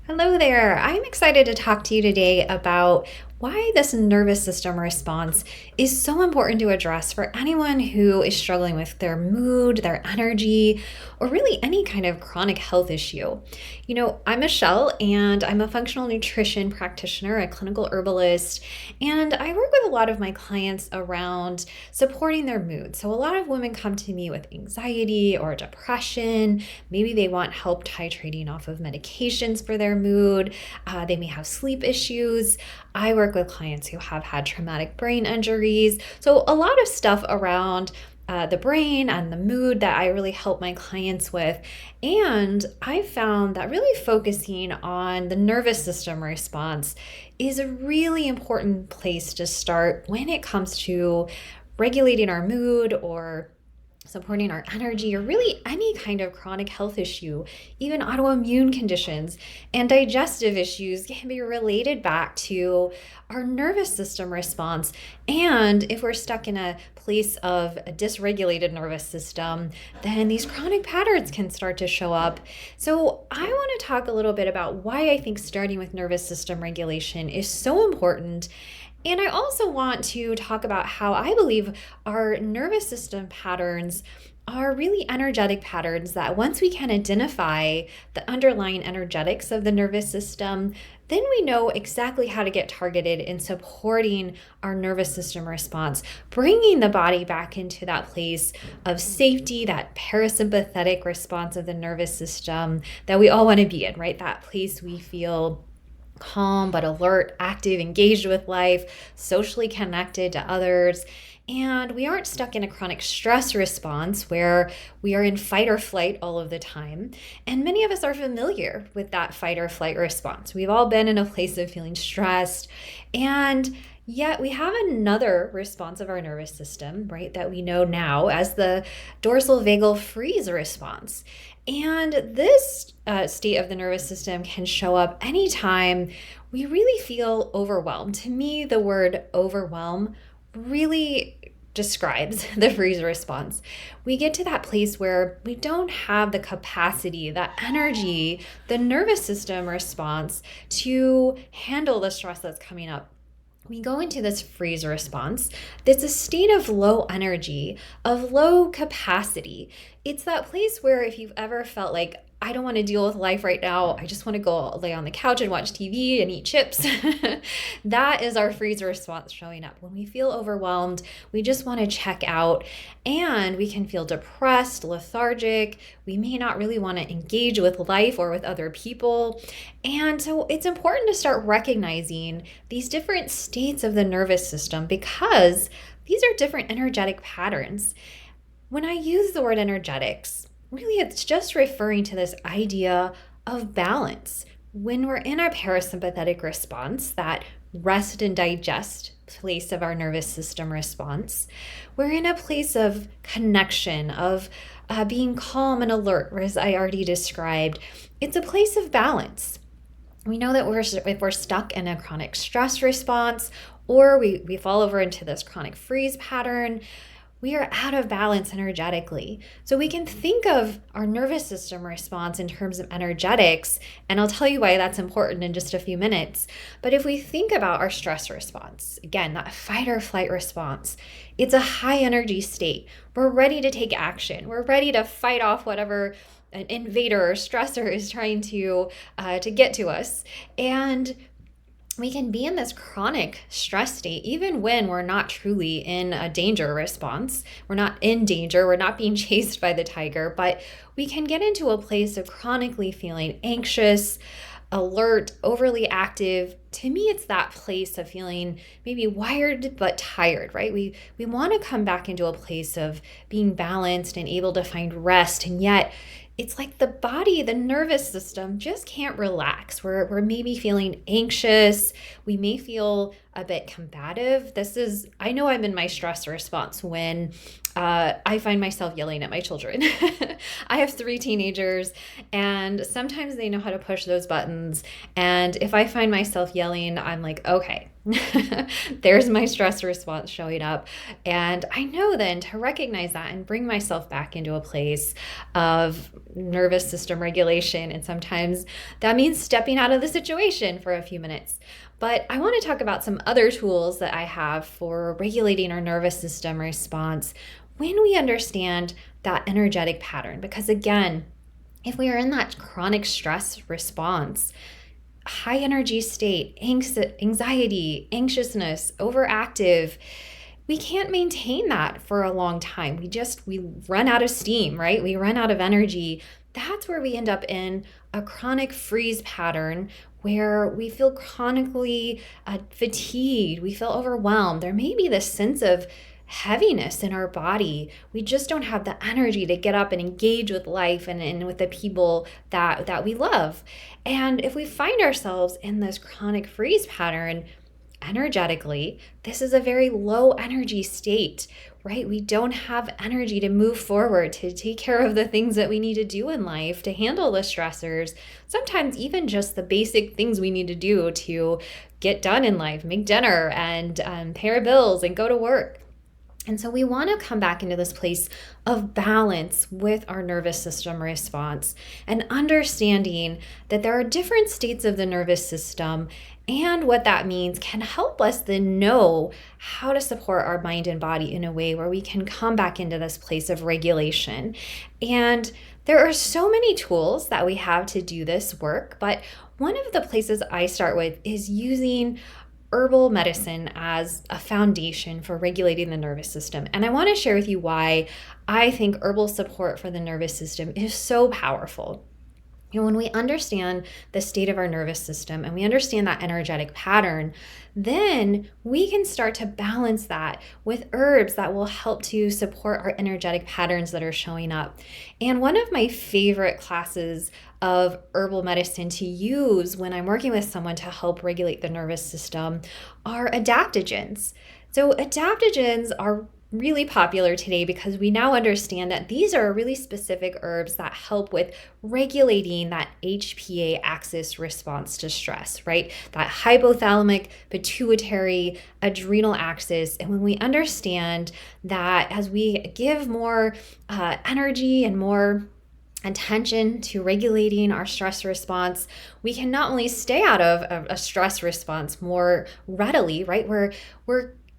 Hello there. I'm excited to talk to you today about why this nervous system response is so important to address for anyone who is struggling with their mood, their energy, or really any kind of chronic health issue. I'm Michelle and I'm a functional nutrition practitioner, a clinical herbalist, and I work with a lot of my clients around supporting their mood. So a lot of women come to me with anxiety or depression. Maybe they want help titrating off of medications for their mood. They may have sleep issues. I work with clients who have had traumatic brain injuries. So, a lot of stuff around the brain and the mood that I really help my clients with. And I found that really focusing on the nervous system response is a really important place to start when it comes to regulating our mood or supporting our energy, or really any kind of chronic health issue. Even autoimmune conditions and digestive issues can be related back to our nervous system response. And if we're stuck in a place of a dysregulated nervous system, then these chronic patterns can start to show up. So I want to talk a little bit about why I think starting with nervous system regulation is so important. And I also want to talk about how I believe our nervous system patterns are really energetic patterns that once we can identify the underlying energetics of the nervous system, then we know exactly how to get targeted in supporting our nervous system response, bringing the body back into that place of safety, that parasympathetic response of the nervous system that we all want to be in, right? That place we feel calm but alert, active, engaged with life, socially connected to others. And we aren't stuck in a chronic stress response where we are in fight or flight all of the time. And many of us are familiar with that fight or flight response. We've all been in a place of feeling stressed. And yet we have another response of our nervous system, right, that we know now as the dorsal vagal freeze response. And this state of the nervous system can show up anytime we really feel overwhelmed. To me, the word overwhelm really describes the freeze response. We get to that place where we don't have the capacity, that energy, the nervous system response to handle the stress that's coming up. We go into this freeze response. That's a state of low energy, of low capacity. It's that place where if you've ever felt like, I don't want to deal with life right now, I just want to go lay on the couch and watch TV and eat chips. That is our freeze response showing up. When we feel overwhelmed, we just want to check out, and we can feel depressed, lethargic. We may not really want to engage with life or with other people. And so it's important to start recognizing these different states of the nervous system because these are different energetic patterns. When I use the word energetics, really it's just referring to this idea of balance. When we're in our parasympathetic response, that rest and digest place of our nervous system response, we're in a place of connection, of being calm and alert, as I already described. It's a place of balance. We know that if we're stuck in a chronic stress response, or we fall over into this chronic freeze pattern, we are out of balance energetically. So we can think of our nervous system response in terms of energetics, and I'll tell you why that's important in just a few minutes. But if we think about our stress response, again, that fight or flight response, it's a high energy state. We're ready to take action. We're ready to fight off whatever an invader or stressor is trying to get to us. And we can be in this chronic stress state even when we're not truly in a danger response. We're not in danger. We're not being chased by the tiger, but we can get into a place of chronically feeling anxious, alert, overly active. To me, it's that place of feeling maybe wired but tired, right? We want to come back into a place of being balanced and able to find rest, and yet it's like the body, the nervous system just can't relax. We're maybe feeling anxious. We may feel a bit combative. I know I'm in my stress response when I find myself yelling at my children. I have 3 teenagers, and sometimes they know how to push those buttons. And if I find myself yelling, I'm like, okay, there's my stress response showing up. And I know then to recognize that and bring myself back into a place of nervous system regulation. And sometimes that means stepping out of the situation for a few minutes. But I want to talk about some other tools that I have for regulating our nervous system response when we understand that energetic pattern. Because again, if we are in that chronic stress response, high energy state, anxiety, anxiousness, overactive, we can't maintain that for a long time. We run out of steam, right? We run out of energy. That's where we end up in a chronic freeze pattern where we feel chronically fatigued. We feel overwhelmed. There may be this sense of heaviness in our body. We just don't have the energy to get up and engage with life and with the people that we love. And if we find ourselves in this chronic freeze pattern, energetically, this is a very low energy state, right? We don't have energy to move forward, to take care of the things that we need to do in life, to handle the stressors, sometimes even just the basic things we need to do to get done in life, make dinner and pay our bills and go to work. And so we want to come back into this place of balance with our nervous system response and understanding that there are different states of the nervous system, and what that means can help us then know how to support our mind and body in a way where we can come back into this place of regulation. And there are so many tools that we have to do this work, but one of the places I start with is using herbal medicine as a foundation for regulating the nervous system. And I want to share with you why I think herbal support for the nervous system is so powerful. When we understand the state of our nervous system and we understand that energetic pattern, then we can start to balance that with herbs that will help to support our energetic patterns that are showing up. And one of my favorite classes of herbal medicine to use when I'm working with someone to help regulate the nervous system are adaptogens. So adaptogens are really popular today because we now understand that these are really specific herbs that help with regulating that HPA axis response to stress, right? That hypothalamic, pituitary, adrenal axis. And when we understand that as we give more energy and more attention to regulating our stress response, we can not only stay out of a stress response more readily, right? We're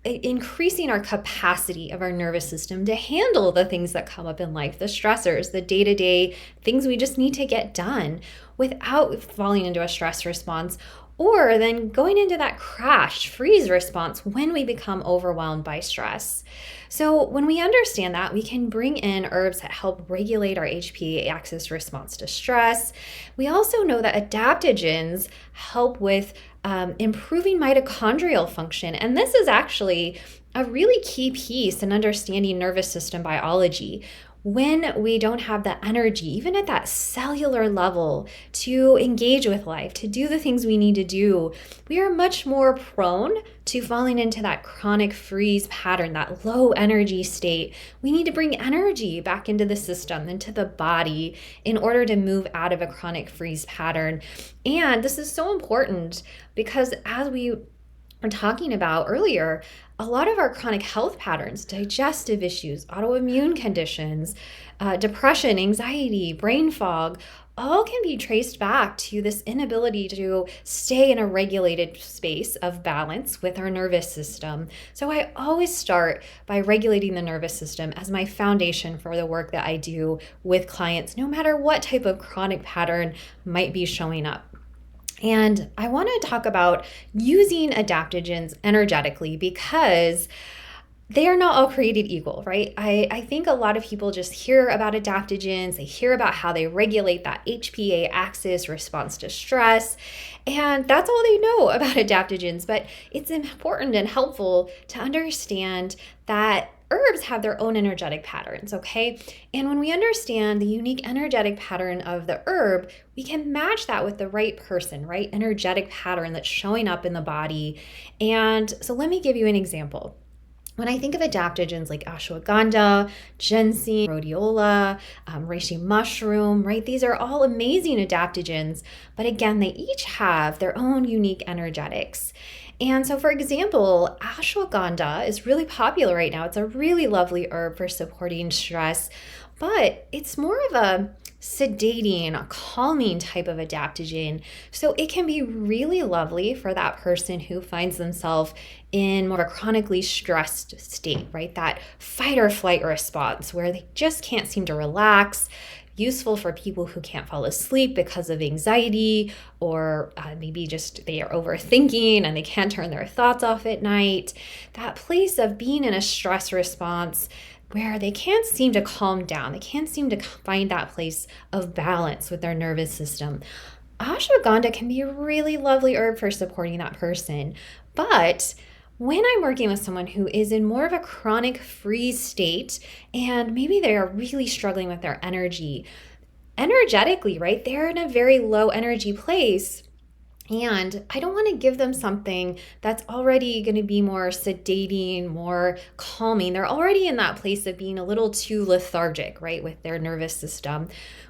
increasing our capacity of our nervous system to handle the things that come up in life, the stressors, the day-to-day things we just need to get done without falling into a stress response, or then going into that crash, freeze response when we become overwhelmed by stress. So when we understand that, we can bring in herbs that help regulate our HPA axis response to stress. We also know that adaptogens help with improving mitochondrial function. And this is actually a really key piece in understanding nervous system biology. When we don't have the energy, even at that cellular level, to engage with life, to do the things we need to do, we are much more prone to falling into that chronic freeze pattern, that low energy state. We need to bring energy back into the system, into the body, in order to move out of a chronic freeze pattern. And this is so important because as we were talking about earlier, a lot of our chronic health patterns, digestive issues, autoimmune conditions, depression, anxiety, brain fog, all can be traced back to this inability to stay in a regulated space of balance with our nervous system. So I always start by regulating the nervous system as my foundation for the work that I do with clients, no matter what type of chronic pattern might be showing up. And I want to talk about using adaptogens energetically because they are not all created equal, right? I think a lot of people just hear about adaptogens, they hear about how they regulate that HPA axis response to stress, and that's all they know about adaptogens. But it's important and helpful to understand that herbs have their own energetic patterns, okay? And when we understand the unique energetic pattern of the herb, we can match that with the right person, right? Energetic pattern that's showing up in the body. And so let me give you an example. When I think of adaptogens like ashwagandha, ginseng, rhodiola, reishi mushroom, right? These are all amazing adaptogens, but again, they each have their own unique energetics. And so, for example, ashwagandha is really popular right now. It's a really lovely herb for supporting stress, but it's more of a sedating, a calming type of adaptogen. So it can be really lovely for that person who finds themselves in more of a chronically stressed state, right? That fight or flight response where they just can't seem to relax. Useful for people who can't fall asleep because of anxiety, or maybe just they are overthinking and they can't turn their thoughts off at night. That place of being in a stress response where they can't seem to calm down, they can't seem to find that place of balance with their nervous system. Ashwagandha can be a really lovely herb for supporting that person. But when I'm working with someone who is in more of a chronic freeze state and maybe they are really struggling with their energy, energetically, right? They're in a very low energy place. And I don't want to give them something that's already going to be more sedating, more calming. They're already in that place of being a little too lethargic, right, with their nervous system.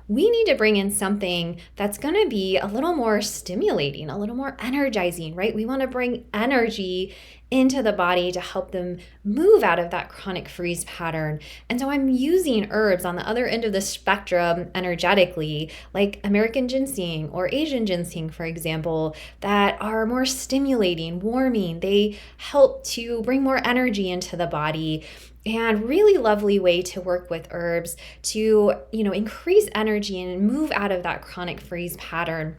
We need to bring in something that's going to be a little more stimulating, a little more energizing, right? We want to bring energy into the body to help them move out of that chronic freeze pattern. And so I'm using herbs on the other end of the spectrum energetically, like American ginseng or Asian ginseng, for example, that are more stimulating, warming. They help to bring more energy into the body. And really lovely way to work with herbs to, increase energy and move out of that chronic freeze pattern.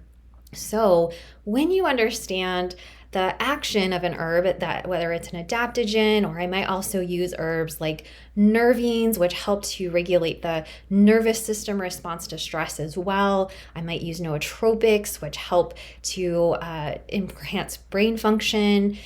So when you understand the action of an herb, that whether it's an adaptogen, or I might also use herbs like nervines, which help to regulate the nervous system response to stress as well. I might use nootropics, which help to enhance brain function.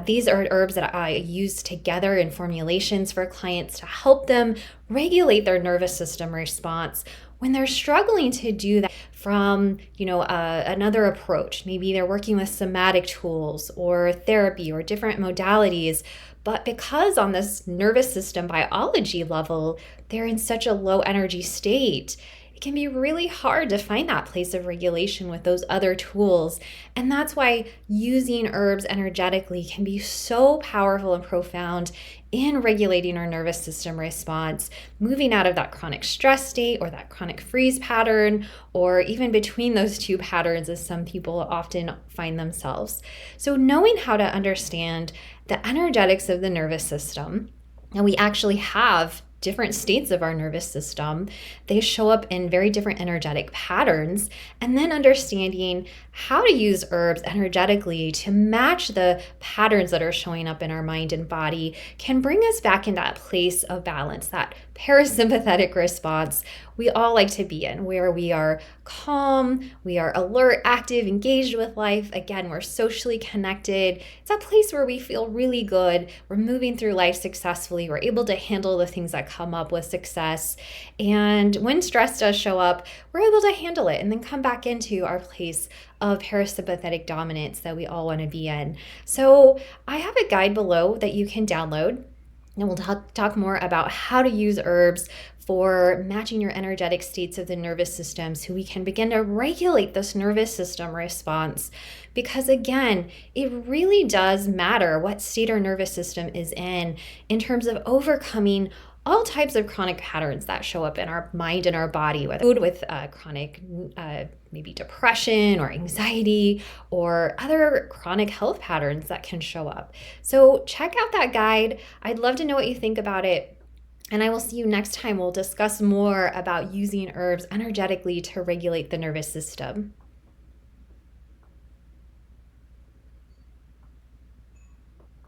These are herbs that I use together in formulations for clients to help them regulate their nervous system response when they're struggling to do that from another approach. Maybe they're working with somatic tools or therapy or different modalities, but because on this nervous system biology level they're in such a low energy state, it can be really hard to find that place of regulation with those other tools. And that's why using herbs energetically can be so powerful and profound in regulating our nervous system response, moving out of that chronic stress state or that chronic freeze pattern, or even between those two patterns as some people often find themselves. So knowing how to understand the energetics of the nervous system, and we actually have different states of our nervous system. They show up in very different energetic patterns, and then understanding how to use herbs energetically to match the patterns that are showing up in our mind and body can bring us back in that place of balance, that parasympathetic response we all like to be in, where we are calm, we are alert, active, engaged with life. Again, we're socially connected. It's a place where we feel really good. We're moving through life successfully. We're able to handle the things that come up with success. And when stress does show up, we're able to handle it and then come back into our place of parasympathetic dominance that we all want to be in. So I have a guide below that you can download. And we'll talk more about how to use herbs for matching your energetic states of the nervous system so we can begin to regulate this nervous system response. Because again, it really does matter what state our nervous system is in terms of overcoming all types of chronic patterns that show up in our mind and our body, whether with chronic maybe depression or anxiety or other chronic health patterns that can show up. So check out that guide. I'd love to know what you think about it. And I will see you next time. We'll discuss more about using herbs energetically to regulate the nervous system.